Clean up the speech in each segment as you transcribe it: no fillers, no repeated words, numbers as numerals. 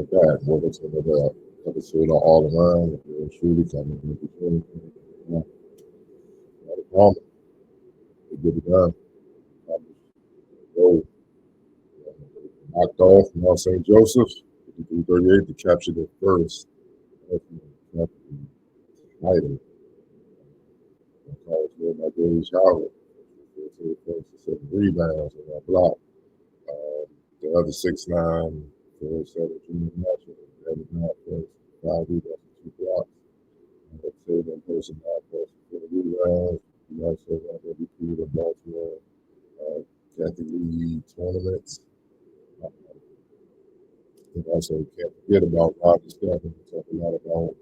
with that. What was it with that? Episode all around, truly coming in between. Not a problem. They get it done. Go. Knocked off Mount St. Joseph, 53-38 to capture the first title. College led by Gage Howard. 7 rebounds in that block. The other 6'9", 4'7", Junior Mancho, added 9 points, 5 rebounds, and 2 blocks. Saved in person 9 points, 4 rebounds. He also got MVP of Baltimore Catholic League tournaments. And also can't forget about Roger Stephen. We talk a lot about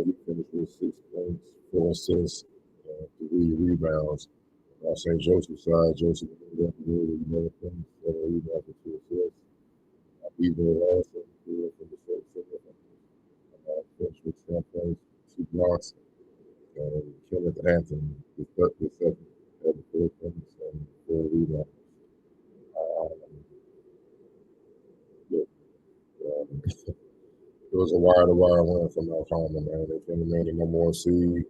he finished with 6 points, 4 assists, 3 rebounds. St. Joseph side, Joseph ended up with 11 points, 7 rebounds, and 2 assists. BJ Ranson, from the first finished with 10 points, 2 blocks. Kenneth Anthony, the second, had 4 points and 4 rebounds. It was a wire-to-wire win from Mount Carmel, man. They came in the number 1 seed.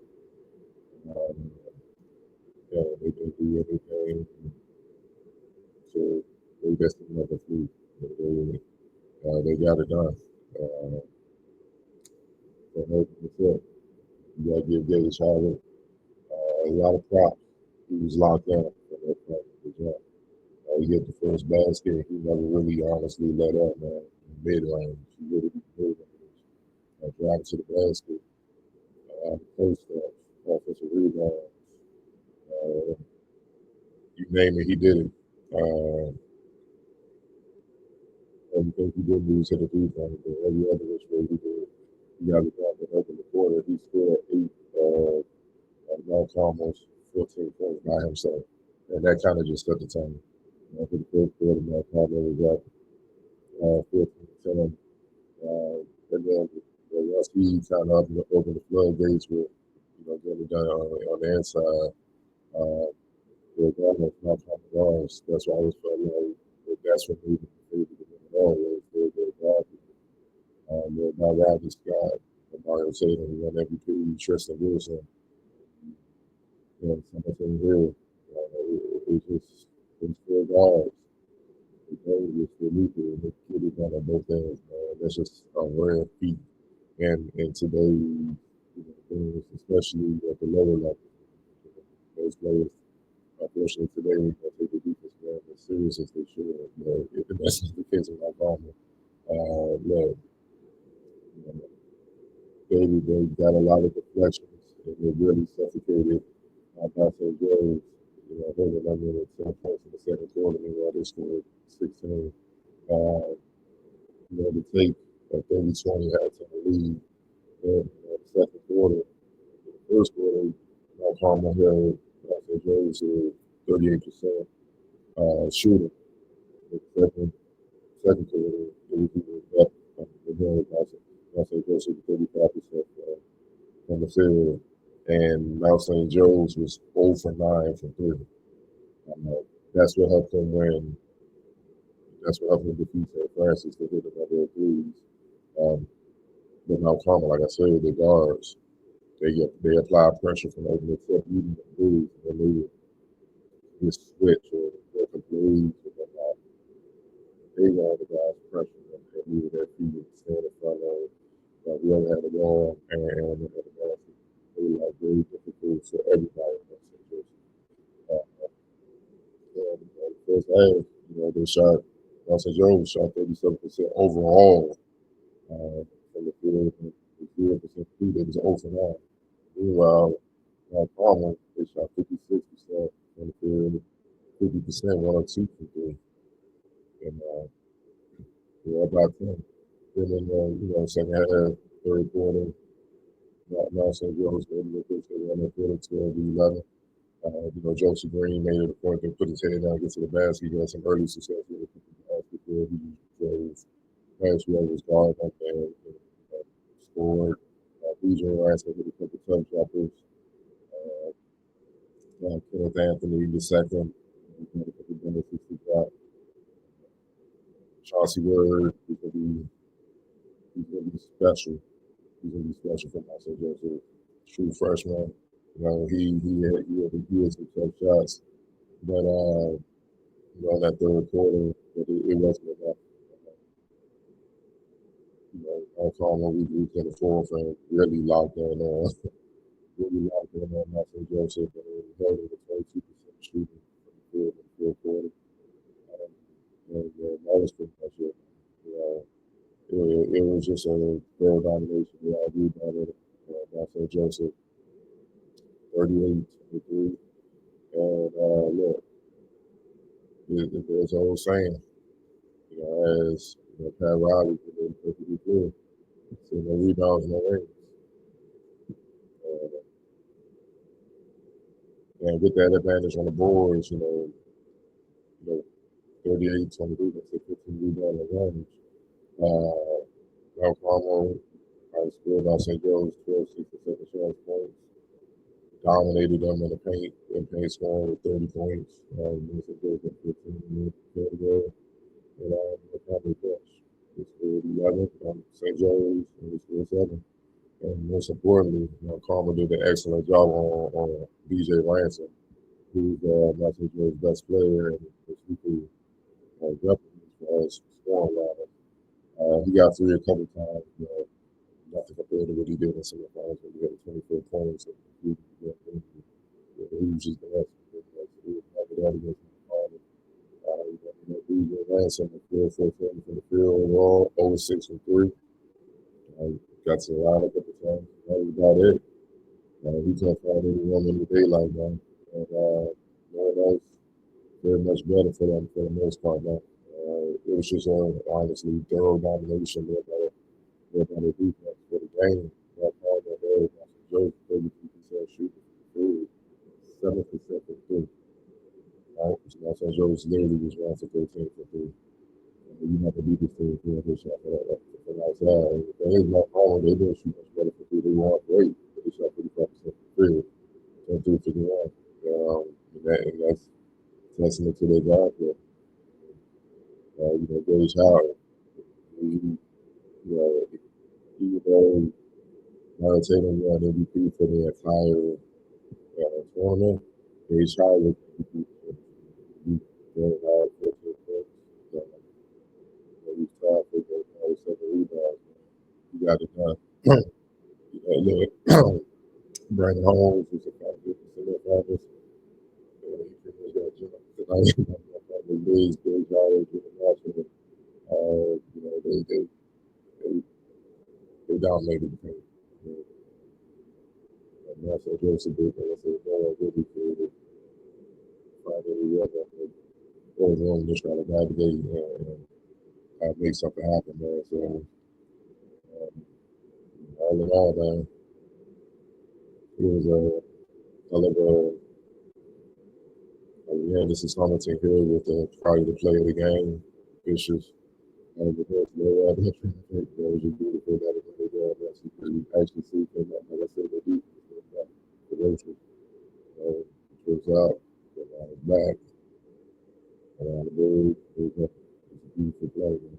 They didn't do everything to they destined another fleet. They got it done. You got to give Gage Howard a lot of props. He was locked in for that part of the job. He hit the first basket. He never really honestly let up, man. Mid-range. He really mid-range. Driving to the basket. Post-ups, offensive rebounds. You name it, he did it. Everything he did was hit a three-pointer, but every other which way he did, he got it down to open the quarter. He scored 8 Mount Carmel's 14 points by himself. And that kind of just set the tone. For the first quarter, Mount Carmel was up 14-10. And then once he kind of opened the floodgates with, getting it done on the inside, Mount Carmel guards. That's why I always felt like that's what made me favorite to win it all. They're guard. They're not Roger Scott, Mario Tatum, who won MVP, Tristan Wilson. Something here. It's 4 guards. It's the Luka and the kid is on both ends, man. That's just a rare feat. And today, especially at the lower level, those players, unfortunately, today we can't take the defense man as serious as they should. If that's the case with my family, look, they got a lot of deflections and they really suffocated St. Joe's. Holding them in at 10 points in the second quarter, meanwhile they scored 16. To take a 30-20 halftime lead in the second quarter. In the first quarter, Mount Carmel held St. Joe's to 38% shooting. In the second quarter, it was up Mount St. Joe's to 35% from the field. And Mount St. Joe's was 0 for 9 from 3. That's what helped them win. That's what helped them defeat St. Francis to hit a number of threes. But Mount Carmel, like I said, the guards, they apply pressure from opening tip, even the threes, and they just switch or open threes or whatnot. They want the guys pressure and move their feet and stand in front of whoever had the ball and they had the basket. They were very difficult for everybody in St. Joseph. First half, they shot. St. Joe's shot 37% overall from the field. The 0% free, they was 0 for 9. Meanwhile, Mount Carmel, they shot 56% from the field, 50%, 1 or 2 from 3. And about 10. Then in second half, third quarter, Mount St. Joe's were able to won that quarter 12-11. Joseph Green made it a point to put his head down, get to the basket. He had some early success with the basket there. He drove past whoever was guarding up there and scored. BJ Ranson with a couple touch droppers. Kenneth Anthony, the second. He had a couple benefits to drop. Chauncey Word, he's gonna be special. He's gonna be special for Los Angeles. True freshman. He had some tough shots, but in that third quarter, but it wasn't enough. Mount Carmel, we could have fourth and really locked in on Los Joseph and held it at 22% shooting from the field in the fourth quarter. And that was pretty much it. It was just a fair domination. I agree about it. Los Joseph, 38-23. And look, there's an old saying, as Pat Riley could be perfectly clear. So no rebounds, no rings. And with that advantage on the boards, 38-23, that's a 15 rebound advantage. Mount Carmel scored Los Angeles 12, 6, and 7 shots points. Dominated them in the paint scoring with 30 points. Los Angeles at 15 minutes to go. And the Carmel Crush. They scored 11 on St. Joe's, and they scored 7. And most importantly, Carmel did an excellent job on BJ Ranson, who's Los Angeles' best player and his weekly weapon as far as scoring line. He got three a couple times, nothing compared to what he did in some of the finals when he had 24 points. And he was just the best. He was never that against the final. BJ Ranson, 4-4 from the field overall, 0-6 from 3. Got to the line a couple times. That was about it. He can't find any room in the daylight, man. And that was very much better for them for the most part, man. It was just honestly thorough domination there by the defense for the game. That part of the Joe 32% shooting, 7% for 3. Right? So Joe literally was 1 for 13 for 3. You have to beat this team for a shot for outside. If they not wrong, they didn't shoot much better for 3. They weren't great, but they shot 35% for 3. 10-3-51. And that's testament to their job there. Gage Howard. He was Tatum won MVP for the entire tournament. Gage Howard was MVP for Howard 14 points. He's tied for the 7 rebounds. He got it done. Brandon Holmes was a factor in the finals. Gage Howard, Junior Mancho. They dominated the game. And that's what Joseph did. I said, no, really creative. Find any weather. Always on just trying to navigate and make something happen there. So, all in all, man, it was a hell of this is Hamilton here with probably the play of the game. Vicious. That was just beautiful. That was really good. You actually see him, like I said, the defense, the roaches. Trips out, back, around the bird. It's a beautiful play, man.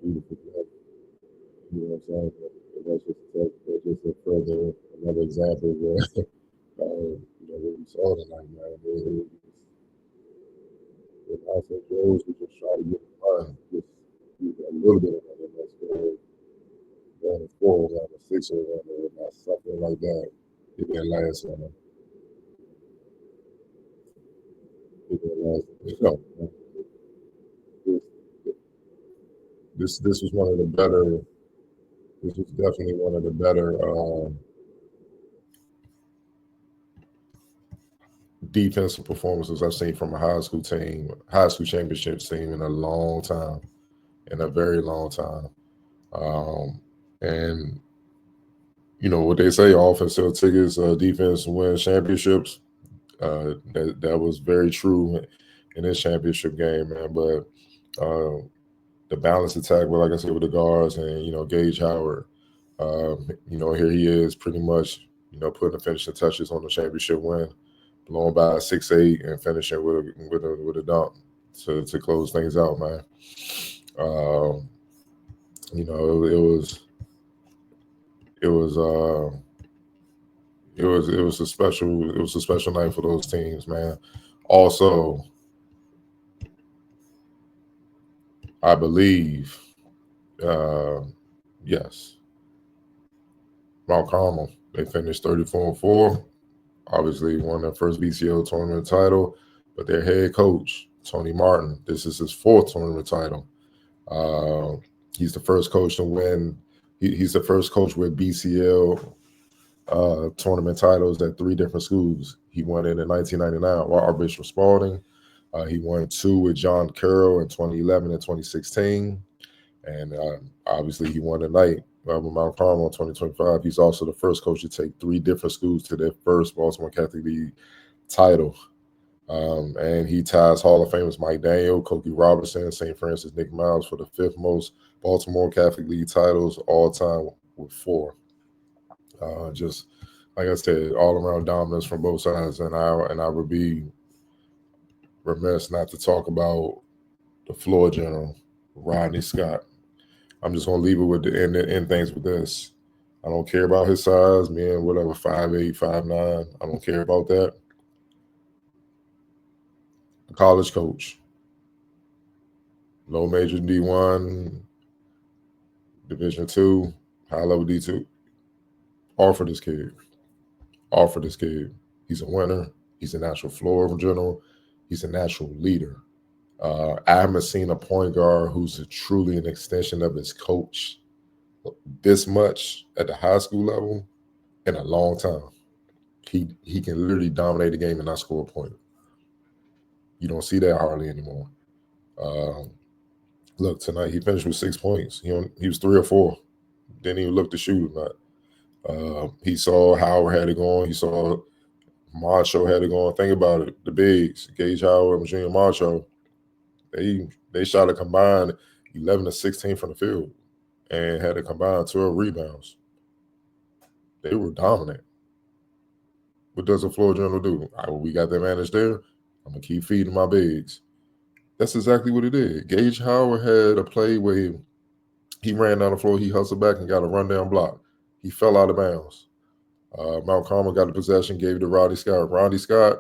Beautiful play. You know what I'm saying? That's just a further, another example where, what we saw tonight, man. It also goes to just try to get the line, just a little bit of that. Let's go down a 4 down a 6 or something like that. It didn't last long. It didn't last. No. This was one of the better. This was definitely one of the better defensive performances I've seen from a high school championship team in a long time, in a very long time. And what they say, offense sells tickets, defense wins championships. That was very true in this championship game, man. But the balanced attack, like I said, with the guards and Gage Howard, here he is, pretty much putting the finishing touches on the championship win, blowing by 6-8 and finishing with a dunk to close things out, man. You know, it was it was a special night for those teams, man. Also, I believe, uh, yes, Mount Carmel, they finished 34-4. Obviously, won their first BCL tournament title, but their head coach, Tony Martin, this is his fourth tournament title. Uh, he's the first coach to win. He's the first coach with BCL tournament titles at three different schools. He won it in 1999 while Bishop Spalding. He won two with John Carroll in 2011 and 2016. And obviously, he won tonight with Mount Carmel in 2025. He's also the first coach to take three different schools to their first Baltimore Catholic League title. And he ties Hall of Famers Mike Daniel, Cokie Robertson, St. Francis Nick Miles for the fifth most Baltimore Catholic League titles all time with four. Just like I said, all around dominance from both sides, and I would be remiss not to talk about the floor general, Rodney Scott. I'm just gonna leave it with the end things with this. I don't care about his size, man, whatever, 5'8", 5'9". I don't care about that. A college coach, low major D1, Division II, high level D2. Offer this kid. Offer this kid. He's a winner. He's a natural floor general. He's a natural leader. I haven't seen a point guard who's truly an extension of his coach this much at the high school level in a long time. He can literally dominate the game and not score a point. You don't see that hardly anymore. Look, tonight he finished with 6 points. He was 3 or 4. Didn't even look to shoot or not. He saw Howard had it going. He saw Mancho had it going. Think about it. The bigs, Gage Howard and Junior Mancho, they shot a combined 11 to 16 from the field and had a combined 12 rebounds. They were dominant. What does a floor general do? We got the advantage there. I'm going to keep feeding my bigs. That's exactly what he did. Gage Howard had a play where he ran down the floor, he hustled back and got a rundown block. He fell out of bounds. Mount Carmel got the possession, gave it to Rodney Scott. Rodney Scott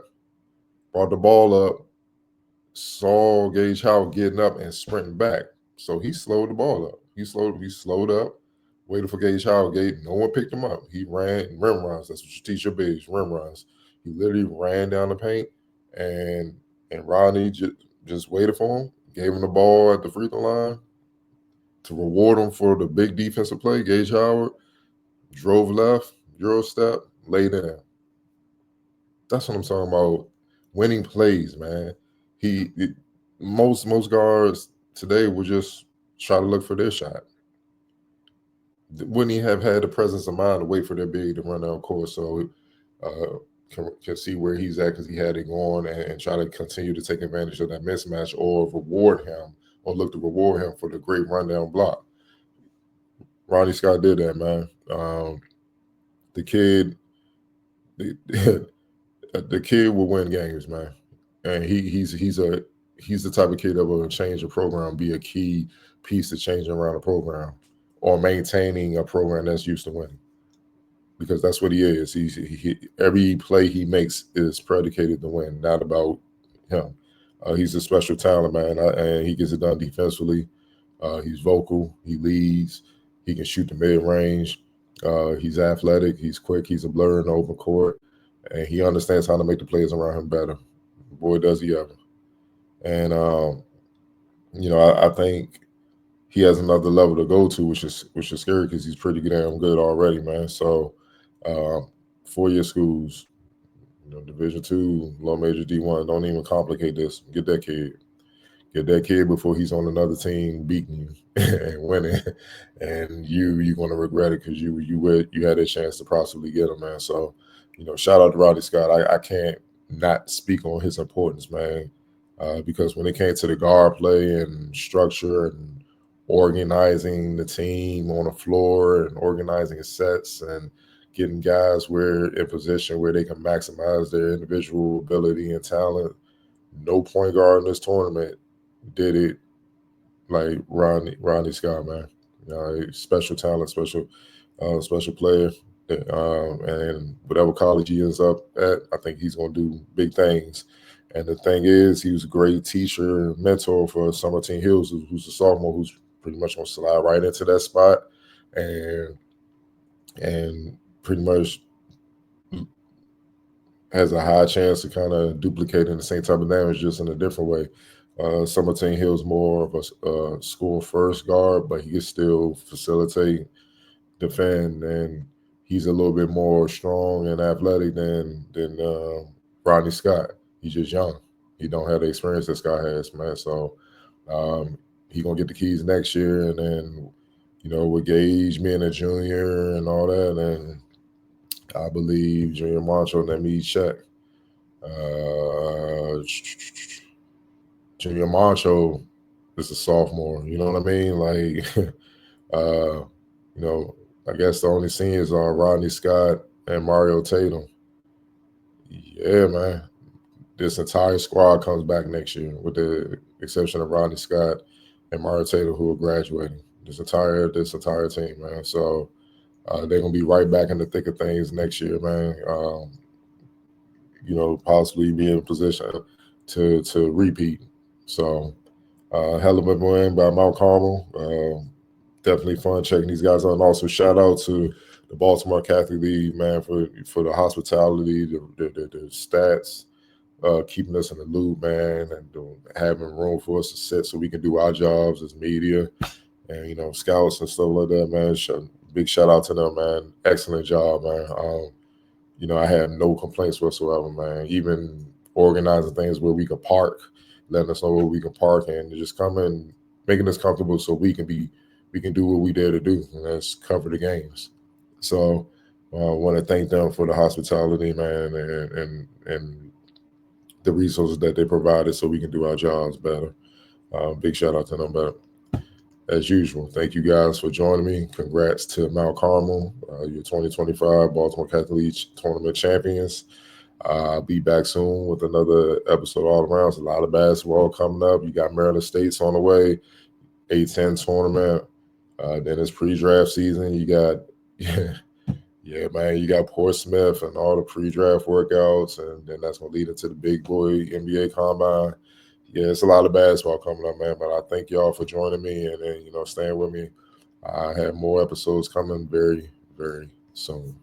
brought the ball up, saw Gage Howard getting up and sprinting back. So he slowed the ball up. He slowed up, waited for Gage Howard. No one picked him up. He ran rim runs. That's what you teach your bigs, rim runs. He literally ran down the paint, and Rodney just waited for him, gave him the ball at the free throw line to reward him for the big defensive play. Gage Howard drove left, Euro step, laid in. That's what I'm talking about. Winning plays, man. Most guards today will just try to look for their shot. Wouldn't he have had the presence of mind to wait for their big to run down court so can see where he's at because he had it going and try to continue to take advantage of that mismatch or reward him or look to reward him for the great rundown block. Rodney Scott did that, man. The kid will win games, man. And he's the type of kid that will change a program, be a key piece to changing around a program or maintaining a program that's used to winning. Because that's what he is. Every play he makes is predicated to win, not about him. He's a special talent, man, and he gets it done defensively. He's vocal. He leads. He can shoot the mid-range. He's athletic. He's quick. He's a blur in the open court. And he understands how to make the players around him better. Boy, does he ever. And, I think he has another level to go to, which is scary because he's pretty damn good already, man. So, 4-year schools, Division II, low major D1, don't even complicate this. Get that kid before he's on another team beating you and winning, and you're going to regret it because you had a chance to possibly get him, man. So, shout out to Rodney Scott. I can't not speak on his importance, man, because when it came to the guard play and structure and organizing the team on the floor and organizing sets and getting guys in position where they can maximize their individual ability and talent, no point guard in this tournament did it like Rodney Scott, man. Special talent, special player. And whatever college he ends up at, I think he's going to do big things. And the thing is, he was a great teacher, mentor for Summerton Hills, who's a sophomore, who's pretty much going to slide right into that spot, and pretty much has a high chance to kind of duplicating the same type of damage, just in a different way. Summerton Hill's more of a score first guard, but he can still facilitate, defend, and he's a little bit more strong and athletic than Rodney Scott. He's just young. He don't have the experience that Scott has, man. So he gonna get the keys next year, and then with Gage being a junior and all that, and I believe Junior Mancho, let me check. Junior Mancho is a sophomore. You know what I mean? Like, I guess the only seniors are Rodney Scott and Mario Tatum. Yeah, man. This entire squad comes back next year, with the exception of Rodney Scott and Mario Tatum, who are graduating. This entire team, man. So they're gonna be right back in the thick of things next year, man. Possibly be in a position to repeat. So hell of a win by Mount Carmel. Definitely fun checking these guys out. And also shout out to the Baltimore Catholic League, man, for the hospitality, the stats, keeping us in the loop, man, and having room for us to sit so we can do our jobs as media and scouts and stuff like that, man. Big shout out to them, man. Excellent job, man. I had no complaints whatsoever, man. Even organizing things where we could park, letting us know where we can park, and just coming, making us comfortable so we can do what we dare to do, and that's cover the games. So I want to thank them for the hospitality, man, and the resources that they provided so we can do our jobs better. Big shout out to them. But as usual, thank you guys for joining me. Congrats to Mount Carmel, your 2025 Baltimore Catholic League Tournament champions. I'll be back soon with another episode all around. There's a lot of basketball coming up. You got Maryland State's on the way, A-10 tournament. Then it's pre-draft season. You got, yeah, man, you got Portsmouth and all the pre-draft workouts, and then that's going to lead into the big boy NBA combine. Yeah, it's a lot of basketball coming up, man, but I thank y'all for joining me and then, staying with me. I have more episodes coming very, very soon.